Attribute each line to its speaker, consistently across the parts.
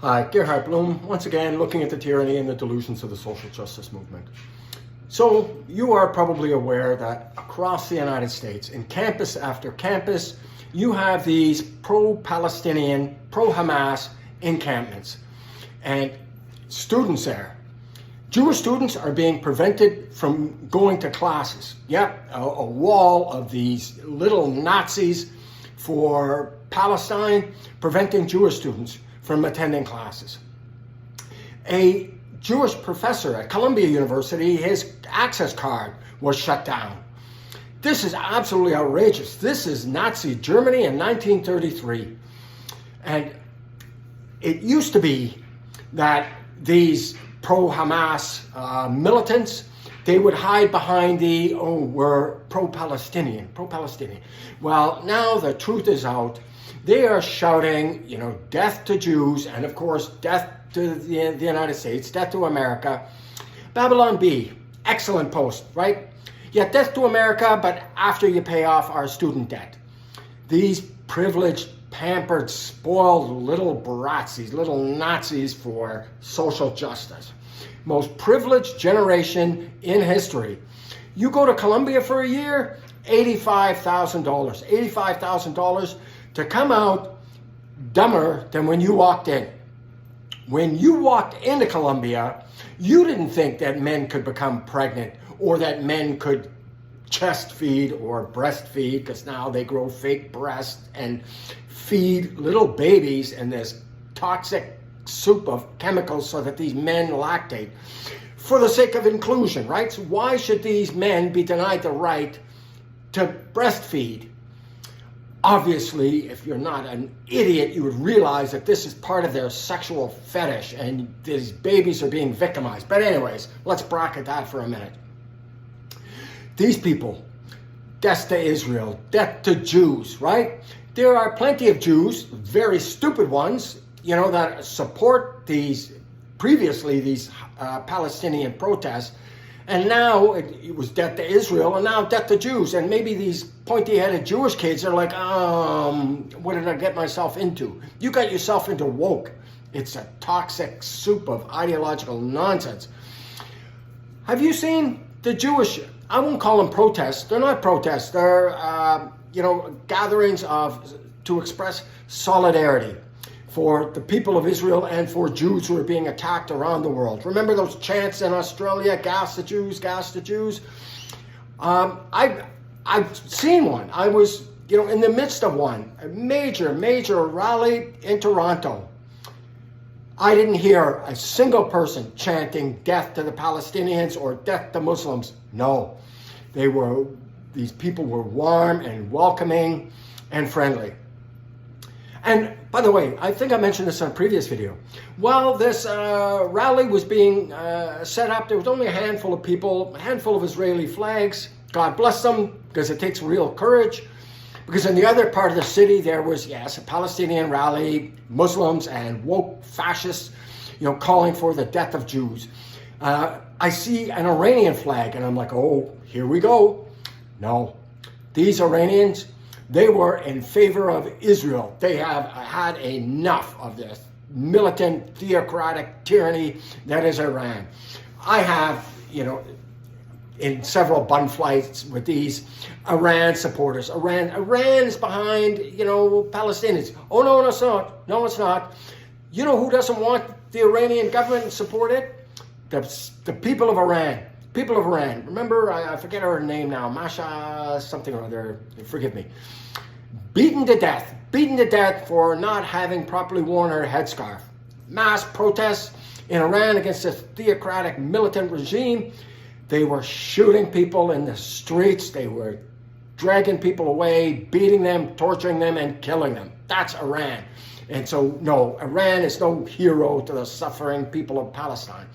Speaker 1: Hi, Gerhard Bloom, once again looking at the tyranny and the delusions of the social justice movement. So you are probably aware that across the United States, in campus after campus, you have these pro-Palestinian, pro-Hamas encampments. And students there, Jewish students are being prevented from going to classes. Yep, a wall of these little Nazis for Palestine preventing Jewish students from attending classes. A Jewish professor at Columbia University, his access card was shut down. This is absolutely outrageous. This is Nazi Germany in 1933. And it used to be that these pro-Hamas militants, they would hide behind the, we're pro-Palestinian. Well, now the truth is out. They are shouting, death to Jews, and of course, death to the United States, death to America. Babylon Bee, excellent post, right? Yeah, death to America, but after you pay off our student debt. These privileged, pampered, spoiled little brats, these little Nazis for social justice. Most privileged generation in history. You go to Columbia for a year, $85,000. $85,000 to come out dumber than when you walked in. When you walked into Columbia, you didn't think that men could become pregnant or that men could chest feed or breastfeed, because now they grow fake breasts and feed little babies in this toxic soup of chemicals so that these men lactate for the sake of inclusion, right? So why should these men be denied the right to breastfeed? Obviously, if you're not an idiot, you would realize that this is part of their sexual fetish and these babies are being victimized. But anyways, let's bracket that for a minute. These people, death to Israel, death to Jews, right? There are plenty of Jews, very stupid ones, that support these Palestinian protests. And now it was death to Israel, and now death to Jews. And maybe these pointy-headed Jewish kids are like, what did I get myself into? You got yourself into woke. It's a toxic soup of ideological nonsense. Have you seen the Jewish, I won't call them protests. They're not protests. They're, gatherings to express solidarity for the people of Israel and for Jews who are being attacked around the world. Remember those chants in Australia, gas the Jews, gas the Jews? I've seen one. I was, in the midst of one, a major rally in Toronto. I didn't hear a single person chanting death to the Palestinians or death to Muslims. No, these people were warm and welcoming and friendly. And by the way, I think I mentioned this in a previous video. While this rally was being set up, there was only a handful of people, a handful of Israeli flags. God bless them, because it takes real courage. Because in the other part of the city, there was, yes, a Palestinian rally, Muslims and woke fascists, calling for the death of Jews. I see an Iranian flag, and I'm like, oh, here we go. No, these Iranians, they were in favor of Israel. They have had enough of this militant, theocratic tyranny that is Iran. I have, in several bun flights with these Iran supporters. Iran is behind, Palestinians. Oh, no, it's not. No, it's not. You know who doesn't want the Iranian government to support it? The people of Iran. People of Iran. Remember, I forget her name now, Masha something or other, forgive me. Beaten to death for not having properly worn her headscarf. Mass protests in Iran against this theocratic militant regime. They were shooting people in the streets. They were dragging people away, beating them, torturing them, and killing them. That's Iran. And so, no, Iran is no hero to the suffering people of Palestine.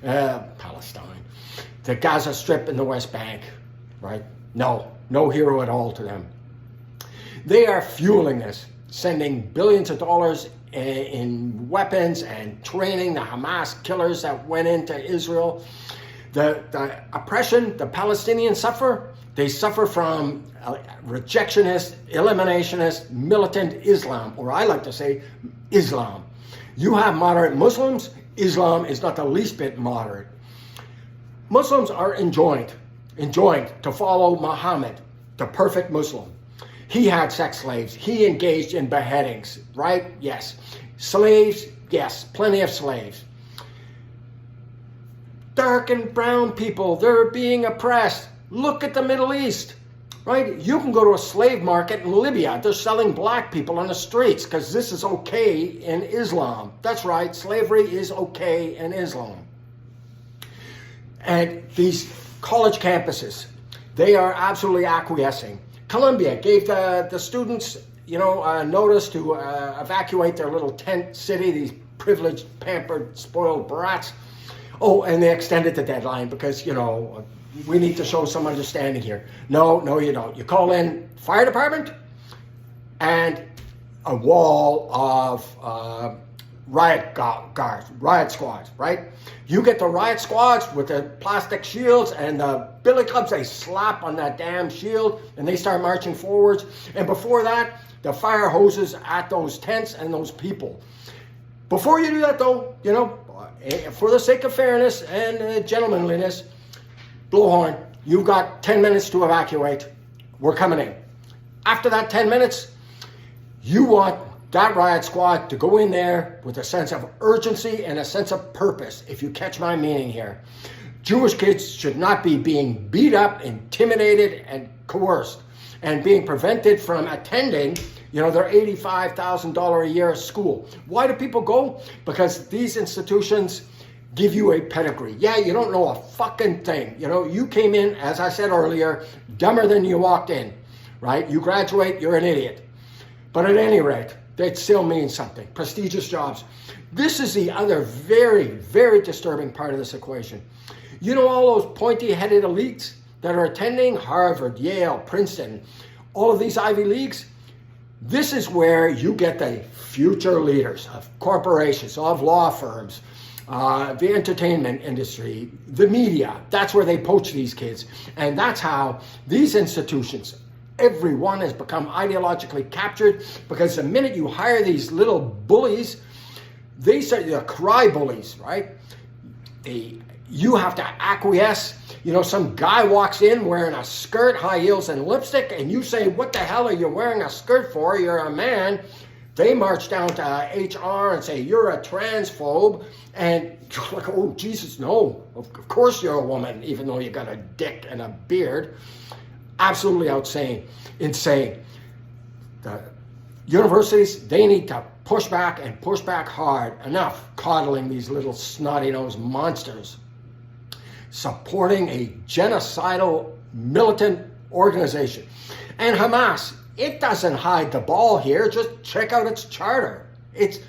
Speaker 1: The Gaza Strip and the West Bank, right? No hero at all to them. They are fueling this, sending billions of dollars in weapons and training the Hamas killers that went into Israel. The oppression the Palestinians suffer, they suffer from rejectionist, eliminationist, militant Islam, or I like to say Islam. You have moderate Muslims, Islam is not the least bit moderate. Muslims are enjoined to follow Muhammad, the perfect Muslim. He had sex slaves. He engaged in beheadings, right? Yes. Slaves, yes, plenty of slaves. Dark and brown people, they're being oppressed. Look at the Middle East, right? You can go to a slave market in Libya. They're selling black people on the streets because this is okay in Islam. That's right, slavery is okay in Islam. And these college campuses, they are absolutely acquiescing. Columbia gave the students, notice to evacuate their little tent city, these privileged, pampered, spoiled brats. Oh, and they extended the deadline because, we need to show some understanding here. No, you don't. You call in fire department and a wall of riot guards, riot squads, right? You get the riot squads with the plastic shields and the billy clubs, they slap on that damn shield and they start marching forwards. And before that, the fire hoses at those tents and those people. Before you do that though, for the sake of fairness and gentlemanliness, blow horn, you've got 10 minutes to evacuate. We're coming in. After that 10 minutes, you want that riot squad to go in there with a sense of urgency and a sense of purpose, if you catch my meaning here. Jewish kids should not be being beat up, intimidated, and coerced, and being prevented from attending, their $85,000 a year school. Why do people go? Because these institutions give you a pedigree. Yeah, you don't know a fucking thing. You came in, as I said earlier, dumber than you walked in, right? You graduate, you're an idiot. But at any rate, that still means something. Prestigious jobs. This is the other very, very disturbing part of this equation. All those pointy-headed elites that are attending Harvard, Yale, Princeton, all of these Ivy Leagues, this is where you get the future leaders of corporations, of law firms, the entertainment industry, the media. That's where they poach these kids. And that's how these institutions, everyone has become ideologically captured, because the minute you hire these little bullies, they start to cry bullies, right? You have to acquiesce. Some guy walks in wearing a skirt, high heels, and lipstick, and you say, what the hell are you wearing a skirt for? You're a man. They march down to HR and say, you're a transphobe. And you're like, oh, Jesus, no. Of course you're a woman, even though you got a dick and a beard. Absolutely insane. The universities, they need to push back and push back hard. Enough coddling these little snotty-nosed monsters. Supporting a genocidal militant organization. And Hamas, it doesn't hide the ball here. Just check out its charter. It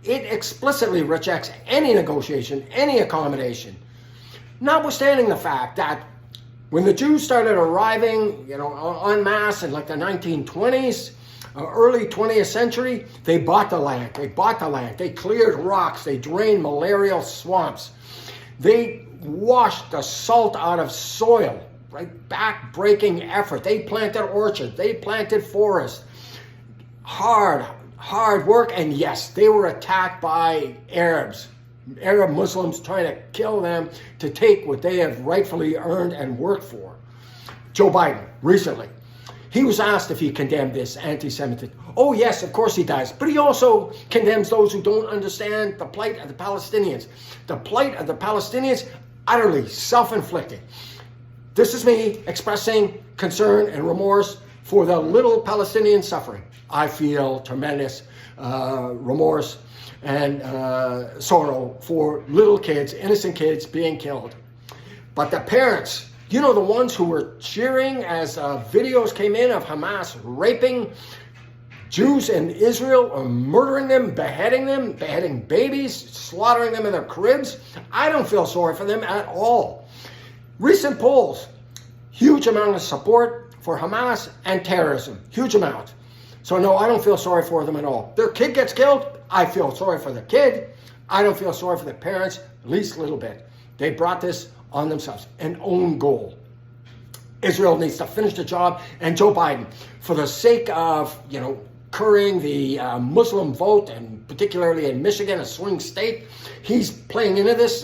Speaker 1: explicitly rejects any negotiation, any accommodation. Notwithstanding the fact that when the Jews started arriving, en masse in like the 1920s, early 20th century, they bought the land. They cleared rocks. They drained malarial swamps. They washed the salt out of soil, right? Back-breaking effort. They planted orchards. They planted forests. Hard work. And yes, they were attacked by Arab Muslims trying to kill them to take what they have rightfully earned and worked for. Joe Biden, recently, he was asked if he condemned this anti-Semitism. Oh yes, of course he does. But he also condemns those who don't understand the plight of the Palestinians. The plight of the Palestinians, utterly self-inflicted. This is me expressing concern and remorse for the little Palestinian suffering. I feel tremendous remorse and sorrow for little kids, innocent kids being killed. But the parents, the ones who were cheering as videos came in of Hamas raping Jews in Israel, or murdering them, beheading babies, slaughtering them in their cribs, I don't feel sorry for them at all. Recent polls, huge amount of support for Hamas and terrorism, huge amount. So no, I don't feel sorry for them at all. Their kid gets killed, I feel sorry for the kid. I don't feel sorry for the parents, at least a little bit. They brought this on themselves, an own goal. Israel needs to finish the job, and Joe Biden, for the sake of, currying the Muslim vote, and particularly in Michigan, a swing state, he's playing into this,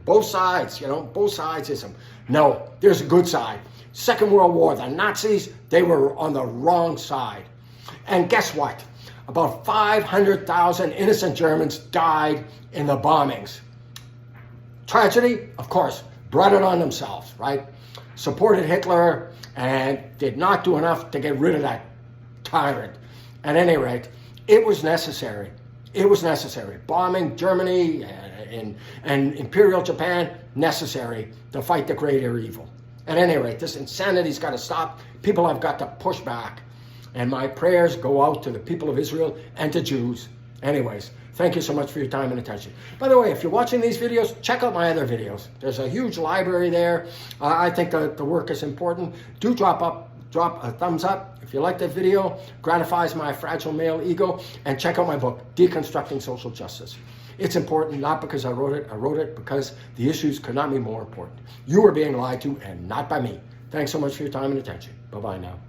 Speaker 1: both sides, both sidesism. No, there's a good side. Second World War, the Nazis, they were on the wrong side. And guess what? About 500,000 innocent Germans died in the bombings. Tragedy, of course, brought it on themselves, right? Supported Hitler and did not do enough to get rid of that tyrant. At any rate, it was necessary. It was necessary. Bombing Germany and Imperial Japan, necessary to fight the greater evil. At any rate, this insanity's got to stop. People have got to push back. And my prayers go out to the people of Israel and to Jews. Anyways, thank you so much for your time and attention. By the way, if you're watching these videos, check out my other videos. There's a huge library there. I think that the work is important. Do drop a thumbs up if you like that video. Gratifies my fragile male ego. And check out my book, Deconstructing Social Justice. It's important, not because I wrote it. I wrote it because the issues could not be more important. You are being lied to, and not by me. Thanks so much for your time and attention. Bye-bye now.